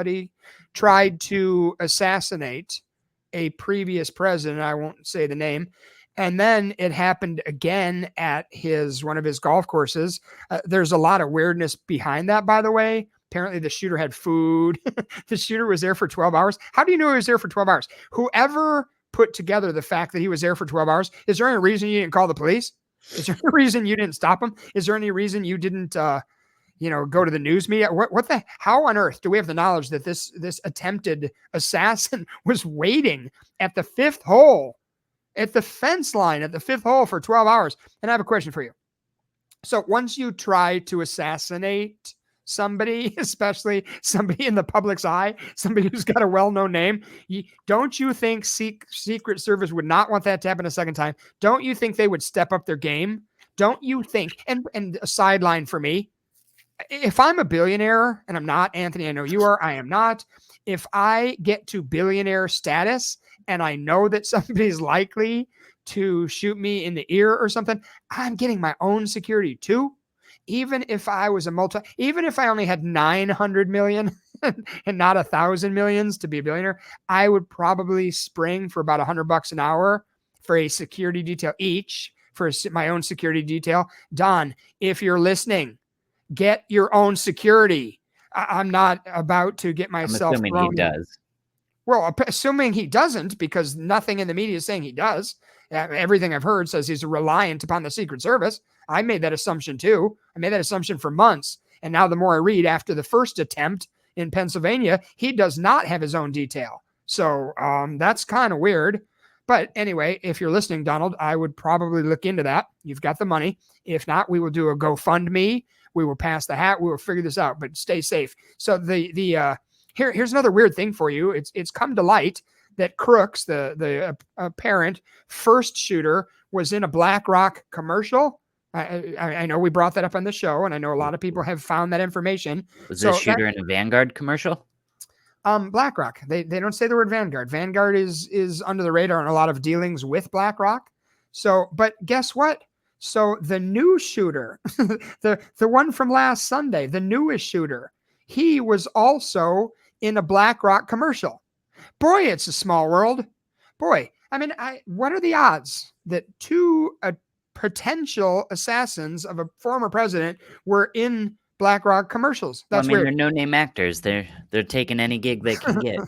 somebody tried to assassinate a previous president. I won't say the name. And then it happened again at one of his golf courses. There's a lot of weirdness behind that, by the way. Apparently the shooter had food. The shooter was there for 12 hours. How do you know he was there for 12 hours? Whoever put together the fact that he was there for 12 hours, is there any reason you didn't call the police? Is there any reason you didn't stop him? Is there any reason you didn't, go to the news media? How on earth do we have the knowledge that this attempted assassin was waiting at the fifth hole, at the fence line at the fifth hole for 12 hours? And I have a question for you. So once you try to assassinate somebody, especially somebody in the public's eye, somebody who's got a well-known name, don't you think Secret Service would not want that to happen a second time? Don't you think they would step up their game? Don't you think, and a sideline for me, if I'm a billionaire, and I'm not, Anthony, I know you are, I am not. If I get to billionaire status and I know that somebody's likely to shoot me in the ear or something, I'm getting my own security too. Even if I was even if I only had 900 million and not 1,000 millions to be a billionaire, I would probably spring for about $100 an hour for a security detail each, for my own security detail. Don, if you're listening, get your own security. I'm not about to get myself. I'm assuming he does. Well, assuming he doesn't, because nothing in the media is saying he does. Everything I've heard says he's reliant upon the Secret Service. I made that assumption too. I made that assumption for months. And now the more I read, after the first attempt in Pennsylvania, he does not have his own detail. So that's kind of weird. But anyway, if you're listening, Donald, I would probably look into that. You've got the money. If not, we will do a GoFundMe. We will pass the hat. We will figure this out, but stay safe. So here's another weird thing for you. It's come to light that Crooks, the apparent first shooter, was in a BlackRock commercial. I know we brought that up on the show, and I know a lot of people have found that information. Was this shooter in a Vanguard commercial? BlackRock. They don't say the word Vanguard. Vanguard is under the radar in a lot of dealings with BlackRock. So, but guess what? So the new shooter, the one from last Sunday, the newest shooter, he was also in a BlackRock commercial. Boy, it's a small world. Boy, I mean, what are the odds that two potential assassins of a former president were in BlackRock commercials? That's weird. They're no-name actors. They're taking any gig they can get.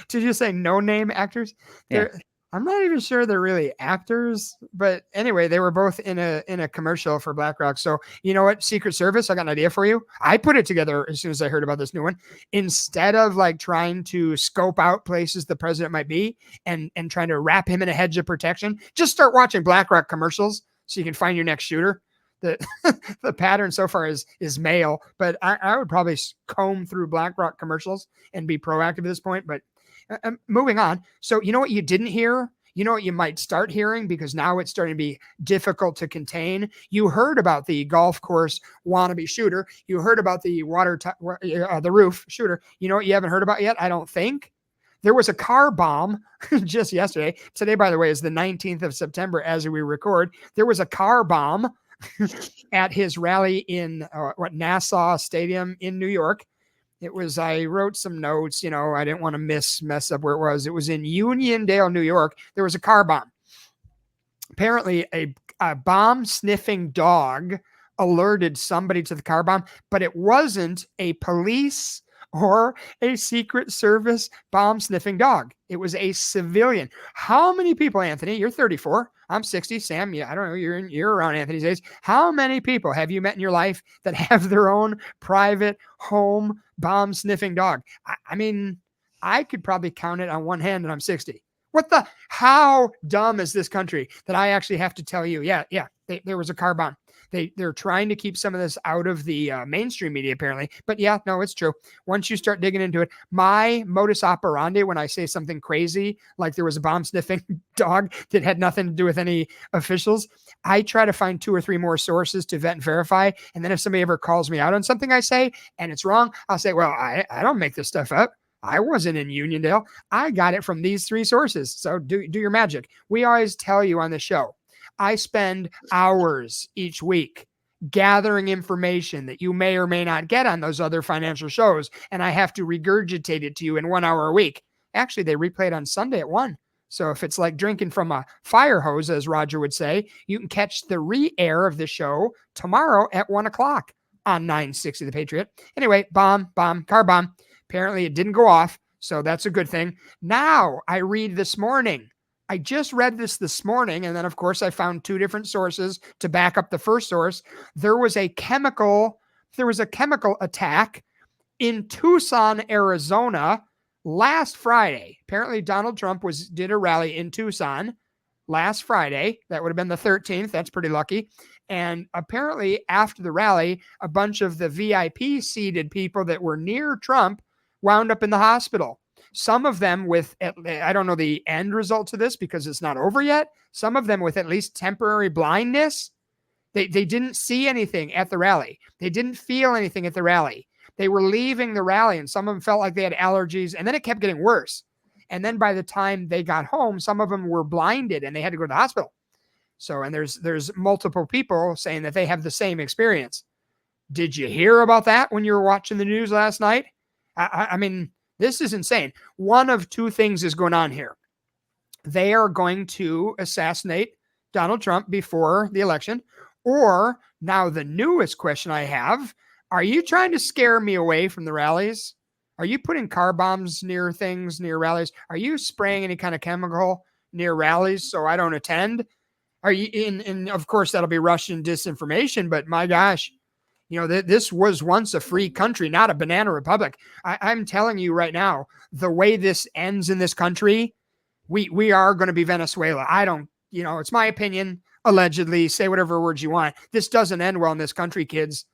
Did you say no-name actors? Yeah. I'm not even sure they're really actors, but anyway, they were both in a commercial for BlackRock. So you know what, Secret Service, I got an idea for you. I put it together as soon as I heard about this new one. Instead of like trying to scope out places the president might be and trying to wrap him in a hedge of protection, just start watching BlackRock commercials so you can find your next shooter. The pattern so far is male, but I would probably comb through BlackRock commercials and be proactive at this point. But moving on. So you know what you didn't hear? You know what you might start hearing, because now it's starting to be difficult to contain. You heard about the golf course wannabe shooter. You heard about the the roof shooter. You know what you haven't heard about yet? I don't think. There was a car bomb just yesterday. Today, by the way, is the 19th of September as we record. There was a car bomb at his rally in Nassau Stadium in New York. I wrote some notes, I didn't want to mess up where it was. It was in Uniondale, New York. There was a car bomb. Apparently a bomb sniffing dog alerted somebody to the car bomb, but it wasn't a police or a Secret Service bomb sniffing dog. It was a civilian. How many people, Anthony? You're 34. I'm 60. Sam, I don't know. You're around Anthony's age. How many people have you met in your life that have their own private home bomb sniffing dog? I mean, I could probably count it on one hand, and I'm 60. How dumb is this country that I actually have to tell you? Yeah. There was a car bomb. They're trying to keep some of this out of the mainstream media, apparently. But yeah, no, it's true. Once you start digging into it, my modus operandi when I say something crazy, like there was a bomb sniffing dog that had nothing to do with any officials, I try to find 2 or 3 more sources to vet and verify. And then if somebody ever calls me out on something I say and it's wrong, I'll say, well, I don't make this stuff up. I wasn't in Uniondale. I got it from these 3 sources. So do your magic. We always tell you on the show, I spend hours each week gathering information that you may or may not get on those other financial shows, and I have to regurgitate it to you in 1 hour a week. Actually, they replay it on Sunday at 1. So if it's like drinking from a fire hose, as Roger would say, you can catch the re-air of the show tomorrow at 1 o'clock on 960 The Patriot. Anyway, car bomb. Apparently it didn't go off, so that's a good thing. Now I read this morning. I just read this morning, and then of course I found 2 different sources to back up the first source. There was a chemical attack in Tucson, Arizona last Friday. Apparently Donald Trump did a rally in Tucson last Friday. That would have been the 13th. That's pretty lucky. And apparently after the rally, a bunch of the VIP seated people that were near Trump wound up in the hospital. Some of them with, I don't know the end result to this because it's not over yet. Some of them with at least temporary blindness. They didn't see anything at the rally. They didn't feel anything at the rally. They were leaving the rally and some of them felt like they had allergies, and then it kept getting worse. And then by the time they got home, some of them were blinded and they had to go to the hospital. So, and there's multiple people saying that they have the same experience. Did you hear about that when you were watching the news last night? I mean, this is insane. One of 2 things is going on here. They are going to assassinate Donald Trump before the election. Or now the newest question I have, are you trying to scare me away from the rallies? Are you putting car bombs near things, near rallies? Are you spraying any kind of chemical near rallies so I don't attend? Are you in? Of course, that'll be Russian disinformation, but my gosh, this was once a free country, not a banana republic. I'm telling you right now, the way this ends in this country, we are going to be Venezuela. I don't, it's my opinion, allegedly, say whatever words you want. This doesn't end well in this country, kids.